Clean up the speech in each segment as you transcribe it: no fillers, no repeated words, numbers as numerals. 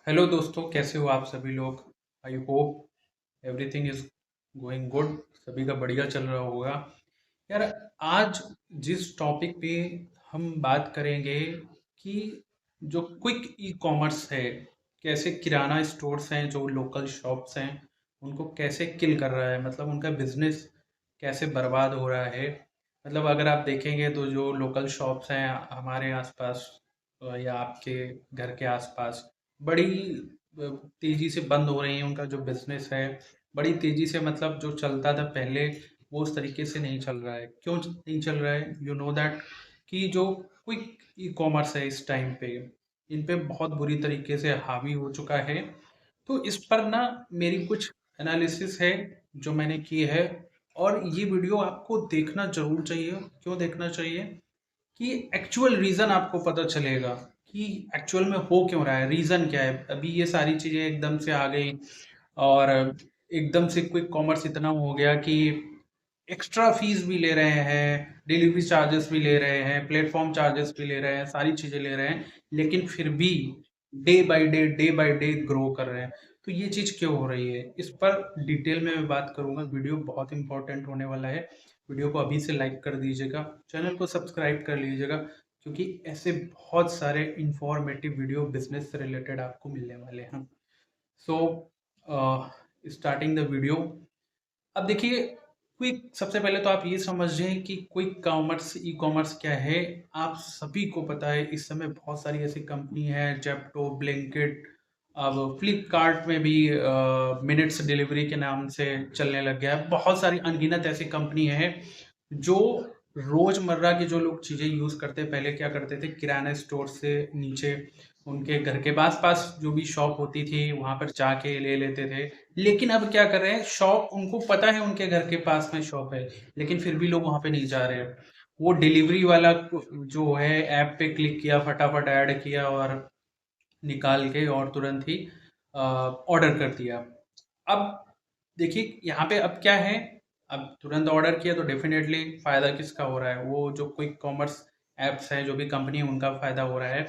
Hello दोस्तों, कैसे हो आप सभी लोग। I hope everything is going good. सभी का बढ़िया चल रहा होगा। यार, आज जिस टॉपिक पे हम बात करेंगे कि जो क्विक ई कॉमर्स है, कैसे किराना स्टोर्स हैं जो लोकल शॉप्स हैं उनको कैसे किल कर रहा है, मतलब उनका बिजनेस कैसे बर्बाद हो रहा है। मतलब अगर आप देखेंगे तो जो लोकल शॉप्स हैं हमारे आसपास या आपके घर के आसपास बड़ी तेजी से बंद हो रही हैं। उनका जो बिजनेस है बड़ी तेजी से, मतलब जो चलता था पहले वो उस तरीके से नहीं चल रहा है। क्यों नहीं चल रहा है? यू नो दैट कि जो क्विक ई कॉमर्स है इस टाइम पे इन पे बहुत बुरी तरीके से हावी हो चुका है। तो इस पर ना मेरी कुछ एनालिसिस है जो मैंने की है, और ये वीडियो आपको देखना जरूर चाहिए। क्यों देखना चाहिए? कि एक्चुअल रीज़न आपको पता चलेगा कि एक्चुअल में हो क्यों रहा है, रीज़न क्या है। अभी ये सारी चीज़ें एकदम से आ गई और एकदम से क्विक कॉमर्स इतना हो गया कि एक्स्ट्रा फीस भी ले रहे हैं, डिलीवरी चार्जेस भी ले रहे हैं, प्लेटफॉर्म चार्जेस भी ले रहे हैं, सारी चीज़ें ले रहे हैं, लेकिन फिर भी डे बाय डे ग्रो कर रहे हैं। तो ये चीज़ क्यों हो रही है, इस पर डिटेल में मैं बात करूंगा। वीडियो बहुत इंपॉर्टेंट होने वाला है। वीडियो को अभी से लाइक कर दीजिएगा, चैनल को सब्सक्राइब कर लीजिएगा, क्योंकि ऐसे बहुत सारे इंफॉर्मेटिव वीडियो बिजनेस से रिलेटेड आपको मिलने वाले हैं। So starting the video. अब देखिए, क्विक, सबसे पहले तो आप ये समझें कि क्विक कॉमर्स ई कॉमर्स क्या है। आप सभी को पता है इस समय बहुत सारी ऐसी कंपनी है, जेप्टो, ब्लिंकिट, अब फ्लिपकार्ट में भी मिनट्स डिलीवरी के नाम से चलने लग गया है। बहुत सारी अनगिनत ऐसी कंपनी है जो रोजमर्रा की जो लोग चीजें यूज करते हैं, पहले क्या करते थे, किराना स्टोर से नीचे उनके घर के पास पास जो भी शॉप होती थी वहां पर जाके ले लेते थे। लेकिन अब क्या कर रहे हैं, शॉप उनको पता है उनके घर के पास में शॉप है, लेकिन फिर भी लोग वहां पे नहीं जा रहे हैं। वो डिलीवरी वाला जो है, ऐप पे क्लिक किया, फटाफट ऐड किया और निकाल के और तुरंत ही ऑर्डर कर दिया। अब देखिए यहाँ पे अब क्या है, अब तुरंत ऑर्डर किया तो डेफिनेटली फायदा किसका हो रहा है, वो जो क्विक कॉमर्स एप्स हैं, जो भी कंपनी है, उनका फायदा हो रहा है।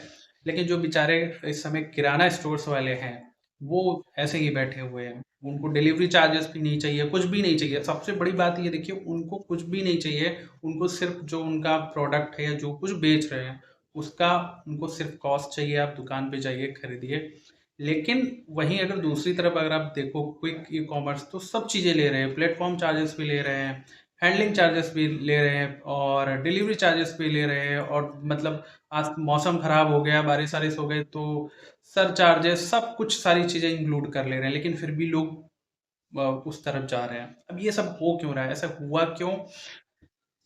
लेकिन जो बेचारे इस समय किराना स्टोर्स वाले हैं वो ऐसे ही बैठे हुए हैं। उनको डिलीवरी चार्जेस भी नहीं चाहिए, कुछ भी नहीं चाहिए। सबसे बड़ी बात ये देखिए, उनको कुछ भी नहीं चाहिए। उनको सिर्फ जो उनका प्रोडक्ट है या जो कुछ बेच रहे हैं उसका उनको सिर्फ कॉस्ट चाहिए। आप दुकान पे जाइए, खरीदिए। लेकिन वहीं अगर दूसरी तरफ अगर आप देखो क्विक ई कॉमर्स, तो सब चीज़ें ले रहे हैं, प्लेटफॉर्म चार्जेस भी ले रहे हैं, हैंडलिंग चार्जेस भी ले रहे हैं और डिलीवरी चार्जेस भी ले रहे हैं। और मतलब आज मौसम खराब हो गया, बारिश वारिश हो गई तो सर चार्जेस, सब कुछ सारी चीज़ें इंक्लूड कर ले रहे हैं, लेकिन फिर भी लोग उस तरफ जा रहे हैं। अब ये सब हो क्यों रहा है, ऐसा हुआ क्यों?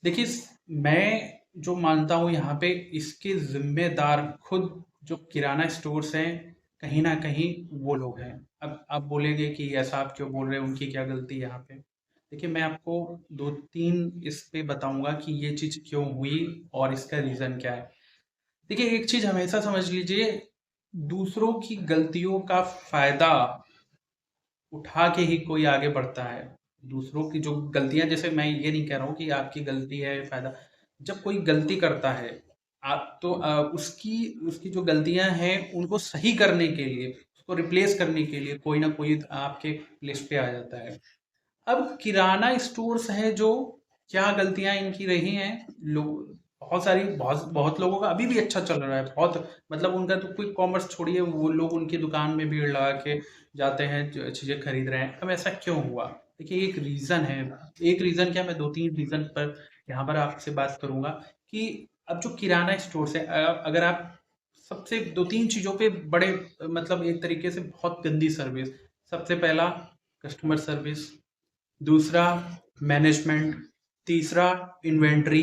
देखिए, मैं जो मानता हूँ यहाँ पे, इसके जिम्मेदार खुद जो किराना स्टोर्स हैं, कहीं ना कहीं वो लोग हैं। अब आप बोलेंगे कि ऐसा आप क्यों बोल रहे हैं, उनकी क्या गलती है यहाँ पे। देखिए, मैं आपको दो तीन इस पे बताऊंगा कि ये चीज़ क्यों हुई और इसका रीज़न क्या है। देखिए, एक चीज़ हमेशा समझ लीजिए, दूसरों की गलतियों का फायदा उठा के ही कोई आगे बढ़ता है। दूसरों की जो गलतियां, जैसे मैं ये नहीं कह रहा हूँ कि आपकी गलती है फायदा, जब कोई गलती करता है आप तो उसकी उसकी जो गलतियां हैं उनको सही करने के लिए, उसको रिप्लेस करने के लिए कोई ना कोई आपके लिस्ट पे आ जाता है। अब किराना स्टोर्स है जो, क्या गलतियां इनकी रही हैं? लोग, बहुत सारी, बहुत बहुत लोगों का अभी भी अच्छा चल रहा है, बहुत, मतलब उनका तो क्विक कॉमर्स छोड़िए, वो लोग उनकी दुकान में भीड़ लगा के जाते हैं, चीजें खरीद रहे हैं। अब ऐसा क्यों हुआ? देखिए, एक रीजन है। एक रीजन क्या, मैं दो तीन रीजन पर यहाँ पर आपसे बात करूंगा कि अब जो किराना स्टोर्स है, अगर आप सबसे दो तीन चीजों पे बड़े, मतलब एक तरीके से बहुत गंदी सर्विस। सबसे पहला, कस्टमर सर्विस। दूसरा, मैनेजमेंट। तीसरा, इन्वेंट्री।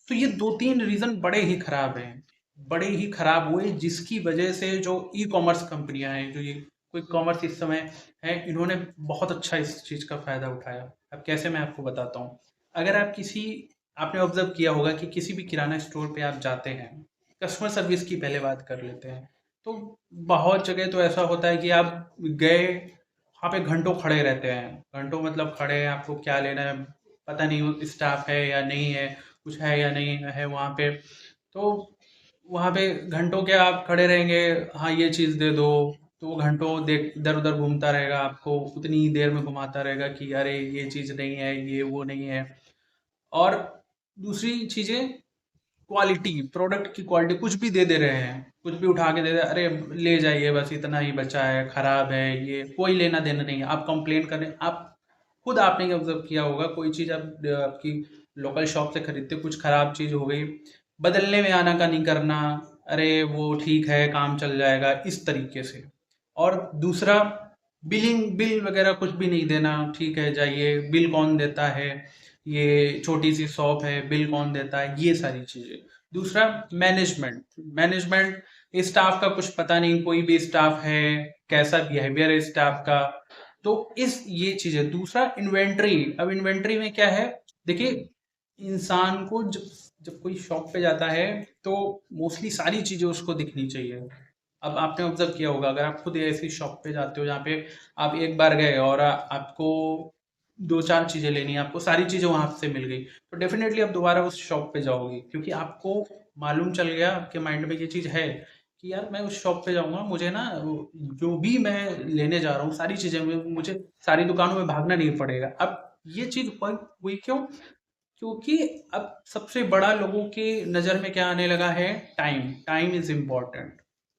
तो ये दो तीन रीजन बड़े ही खराब हैं, बड़े ही खराब हुए, जिसकी वजह से जो ई कॉमर्स कंपनियां हैं, जो ये क्विक कॉमर्स इस समय है, इन्होंने बहुत अच्छा इस चीज का फायदा उठाया। अब कैसे, मैं आपको बताता हूँ। अगर आप किसी, आपने ऑब्जर्व किया होगा कि किसी भी किराना स्टोर पे आप जाते हैं, कस्टमर सर्विस की पहले बात कर लेते हैं, तो बहुत जगह तो ऐसा होता है कि आप गए, वहाँ पे घंटों खड़े रहते हैं। घंटों मतलब खड़े हैं, आपको क्या लेना है पता नहीं, स्टाफ है या नहीं है, कुछ है या नहीं है वहाँ पे। तो वहाँ पे घंटों के आप खड़े रहेंगे, हाँ ये चीज़ दे दो, तो वो घंटों देख इधर उधर घूमता रहेगा, आपको उतनी ही देर में घुमाता रहेगा कि अरे ये चीज़ नहीं है, ये वो नहीं है। और दूसरी चीज़ें, क्वालिटी, प्रोडक्ट की क्वालिटी कुछ भी दे दे रहे हैं, कुछ भी उठा के दे दे, अरे ले जाइए बस इतना ही बचा है, खराब है, ये कोई लेना देना नहीं है। आप कंप्लेन करें, आप खुद आपने ऑब्जर्व किया होगा, कोई चीज़ आप आपकी लोकल शॉप से खरीदते हो, कुछ खराब चीज़ हो गई, बदलने में आना का नहीं करना, अरे वो ठीक है काम चल जाएगा, इस तरीके से। और दूसरा, बिल वगैरह कुछ भी नहीं देना, ठीक है जाइए, बिल कौन देता है, ये छोटी सी शॉप है, बिल कौन देता है, ये सारी चीजें। दूसरा, मैनेजमेंट। मैनेजमेंट, स्टाफ का कुछ पता नहीं, कोई भी स्टाफ है, कैसा बिहेवियर है स्टाफ का, तो इस ये चीजें। दूसरा, इन्वेंट्री। अब इन्वेंट्री में क्या है, देखिए, इंसान को जब जब कोई शॉप पे जाता है तो मोस्टली सारी चीजें उसको दिखनी चाहिए। अब आपने ऑब्जर्व किया होगा, अगर आप खुद ऐसी शॉप पे जाते हो जहाँ पे आप एक बार गए और आपको दो चार चीजें लेनी है, आपको सारी चीजें वहां से मिल गई, तो डेफिनेटली आप दोबारा उस शॉप पे जाओगे, क्योंकि आपको मालूम चल गया, आपके माइंड में ये चीज है कि यार मैं उस शॉप पे जाऊंगा, मुझे ना जो भी मैं लेने जा रहा हूँ सारी चीजें मुझे सारी दुकानों में भागना नहीं पड़ेगा। अब ये चीज हुई क्यों? क्योंकि अब सबसे बड़ा लोगों की नज़र में क्या आने लगा है, time. Time is important,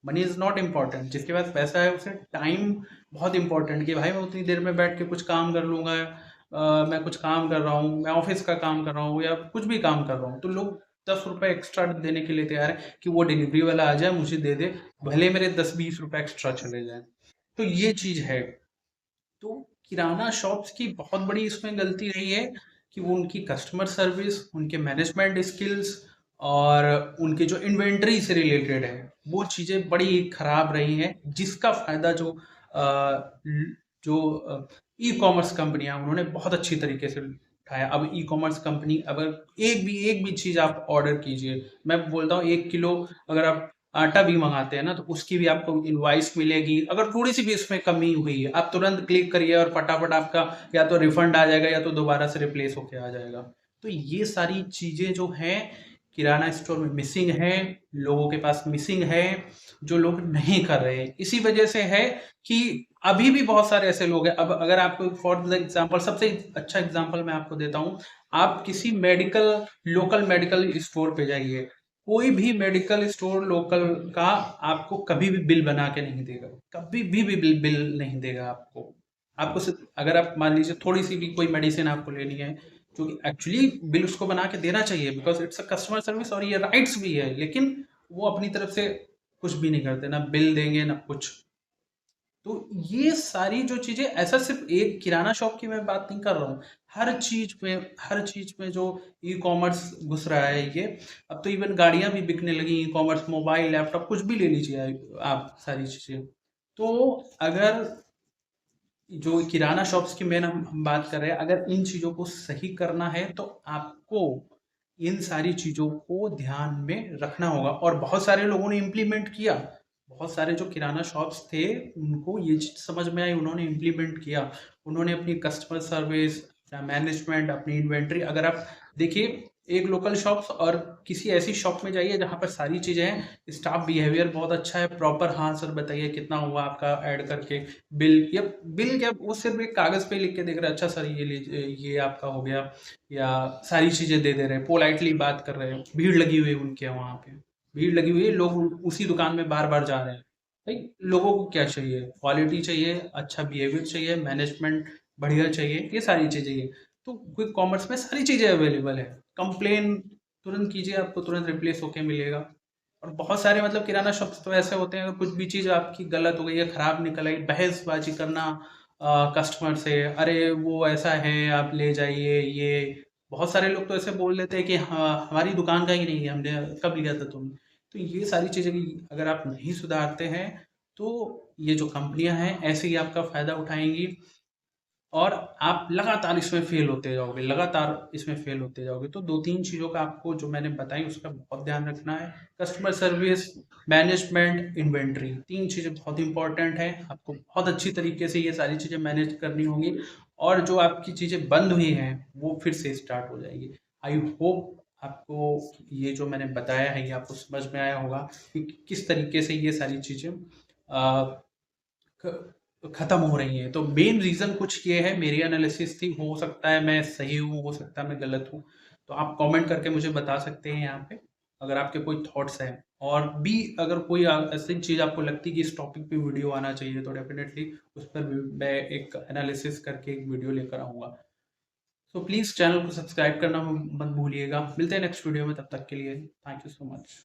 money is not important. जिसके पास पैसा है उसे टाइम बहुत इंपॉर्टेंट, कि भाई मैं उतनी देर में बैठ के कुछ काम कर लूंगा, मैं कुछ काम कर रहा हूँ, मैं ऑफिस का काम कर रहा हूँ या कुछ भी काम कर रहा हूँ, तो लोग 10 रुपए एक्स्ट्रा देने के लिए तैयार है कि वो डिलीवरी वाला आ जाए मुझे दे दे, भले मेरे 10-20 रुपए एक्स्ट्रा चले जाए। तो ये चीज है। तो किराना शॉप्स की बहुत बड़ी इसमें गलती रही है कि वो उनकी कस्टमर सर्विस, उनके मैनेजमेंट स्किल्स और उनके जो इन्वेंट्री से रिलेटेड है, वो चीज़ें बड़ी खराब रही हैं, जिसका फायदा जो ई कॉमर्स कंपनियां, उन्होंने बहुत अच्छी तरीके से उठाया। अब ई कॉमर्स कंपनी, अगर एक भी चीज़ आप ऑर्डर कीजिए, मैं बोलता हूँ 1 किलो अगर आप आटा भी मंगाते हैं ना, तो उसकी भी आपको इनवॉइस मिलेगी, अगर थोड़ी सी भी इसमें कमी हुई है आप तुरंत क्लिक करिए और फटाफट आपका या तो रिफंड आ जाएगा या तो दोबारा से रिप्लेस होके आ जाएगा। तो ये सारी चीजें जो हैं किराना स्टोर में मिसिंग है, लोगों के पास मिसिंग है, जो लोग नहीं कर रहे हैं। इसी वजह से है कि अभी भी बहुत सारे ऐसे लोग हैं। अब अगर आपको फॉर द एग्जांपल, सबसे अच्छा एग्जांपल मैं आपको देता हूँ, आप किसी लोकल मेडिकल स्टोर पे जाइए, कोई भी मेडिकल स्टोर लोकल का आपको कभी भी बिल बना के नहीं देगा, कभी भी बिल नहीं देगा आपको। आपको सिर्फ, अगर आप मान लीजिए थोड़ी सी भी कोई मेडिसिन आपको लेनी है, जो कि एक्चुअली बिल उसको बना के देना चाहिए, because it's a customer service और ये राइट्स भी है, लेकिन वो अपनी तरफ से कुछ भी नहीं करते, ना बिल देंगे ना कुछ। तो ये सारी जो चीजें, ऐसा सिर्फ एक किराना शॉप की मैं बात नहीं कर रहा हूँ, हर चीज में जो ई कॉमर्स घुस रहा है ये। अब तो इवन गाड़ियां भी बिकने लगी ई कॉमर्स, मोबाइल, लैपटॉप, कुछ भी ले लीजिए आप सारी चीजें। तो अगर जो किराना शॉप्स की मेन हम बात कर रहे हैं, अगर इन चीजों को सही करना है तो आपको इन सारी चीजों को ध्यान में रखना होगा, और बहुत सारे लोगों ने इम्प्लीमेंट किया। बहुत सारे जो किराना शॉप्स थे उनको ये चीज समझ में आई, उन्होंने इम्प्लीमेंट किया। उन्होंने अपनी कस्टमर सर्विस, अपना मैनेजमेंट, अपनी इन्वेंट्री, अगर आप देखिए एक लोकल शॉप्स और किसी ऐसी शॉप में जाइए जहाँ पर सारी चीजें हैं, स्टाफ बिहेवियर बहुत अच्छा है, प्रॉपर हाँ सर बताइए कितना हुआ आपका, ऐड करके बिल क्या, वो सिर्फ एक कागज पे लिख के देख रहे हैं, अच्छा सर ये लीजिए, ये आपका हो गया, या सारी चीजें दे दे रहे हैं, पोलाइटली बात कर रहे हैं, भीड़ लगी हुई है उनके वहां पे, भीड़ लगी हुई है, लोग उसी दुकान में बार बार जा रहे हैं। भाई लोगों को क्या चाहिए, क्वालिटी चाहिए, अच्छा बिहेवियर चाहिए, मैनेजमेंट बढ़िया चाहिए, ये सारी चीजें चाहिए। तो क्विक कॉमर्स में सारी चीजें अवेलेबल है। कंप्लेन तुरंत कीजिए, आपको तुरंत रिप्लेस होके मिलेगा। और बहुत सारे मतलब किराना शॉप्स तो ऐसे होते हैं, अगर कुछ भी चीज़ आपकी गलत हो गई है, खराब निकल आई, बहसबाजी करना कस्टमर से, अरे वो ऐसा है आप ले जाइए, ये बहुत सारे लोग तो ऐसे बोल देते हैं कि हाँ हमारी दुकान का ही नहीं है, हमने कब लिया था तुमने। तो ये सारी चीज़ें अगर आप नहीं सुधारते हैं तो ये जो कंपनियां हैं ऐसे ही आपका फायदा उठाएंगी, और आप लगातार इसमें फेल होते जाओगे, लगातार इसमें फेल होते जाओगे। तो 2-3 चीज़ों का आपको जो मैंने बताई उसका बहुत ध्यान रखना है। कस्टमर सर्विस, मैनेजमेंट, इन्वेंट्री, 3 चीज़ें बहुत इंपॉर्टेंट हैं। आपको बहुत अच्छी तरीके से ये सारी चीज़ें मैनेज करनी होंगी, और जो आपकी चीज़ें बंद हुई हैं वो फिर से स्टार्ट हो जाएगी। आई होप आपको ये जो मैंने बताया है ये आपको समझ में आया होगा कि किस तरीके से ये सारी चीज़ें ख़त्म हो रही हैं। तो मेन रीज़न कुछ ये है, मेरी एनालिसिस थी, हो सकता है मैं सही हूँ, हो सकता है मैं गलत हूँ। तो आप कमेंट करके मुझे बता सकते हैं यहाँ पे, अगर आपके कोई थॉट्स हैं। और भी अगर कोई ऐसी चीज़ आपको लगती है कि इस टॉपिक पे वीडियो आना चाहिए, तो डेफ़िनेटली उस पर भी मैं एक एनालिसिस करके एक वीडियो लेकर आऊँगा। सो प्लीज़ चैनल को सब्सक्राइब करना मत भूलिएगा। मिलते हैं नेक्स्ट वीडियो में, तब तक के लिए थैंक यू सो मच।